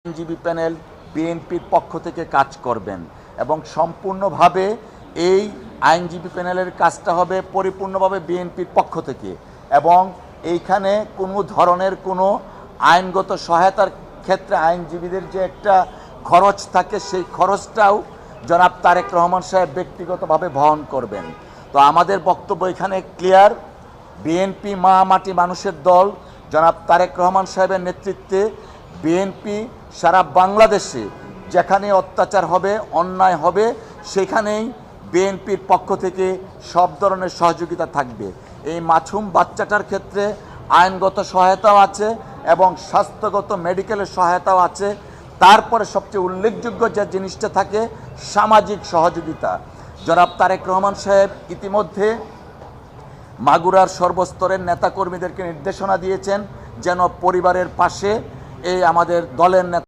আইনজীবী প্যানেল বিএনপির পক্ষ থেকে কাজ করবেন এবং সম্পূর্ণভাবে এই আইনজীবী প্যানেলের কাজটা হবে পরিপূর্ণভাবে বিএনপির পক্ষ থেকে এবং এইখানে কোনো ধরনের কোনো আইনগত সহায়তার ক্ষেত্রে আইনজীবীদের যে একটা খরচ থাকে সেই খরচটাও জনাব তারেক রহমান সাহেব ব্যক্তিগতভাবে বহন করবেন। তো আমাদের বক্তব্য এখানে ক্লিয়ার, বিএনপি মা মাটি মানুষের দল জনাব তারেক রহমান সাহেবের নেতৃত্বে বিএনপি সারা বাংলাদেশে যেখানে অত্যাচার হবে অন্যায় হবে সেখানেই বিএনপির পক্ষ থেকে সব ধরনের সহযোগিতা থাকবে। এই মাসুম বাচ্চাটার ক্ষেত্রে আইনগত সহায়তাও আছে এবং স্বাস্থ্যগত মেডিকেলের সহায়তাও আছে। তারপরে সবচেয়ে উল্লেখযোগ্য যে জিনিসটা থাকে সামাজিক সহযোগিতা। জনাব তারেক রহমান সাহেব ইতিমধ্যে মাগুরার সর্বস্তরের নেতাকর্মীদেরকে নির্দেশনা দিয়েছেন যেন পরিবারের পাশে এই আমাদের দলের নেতা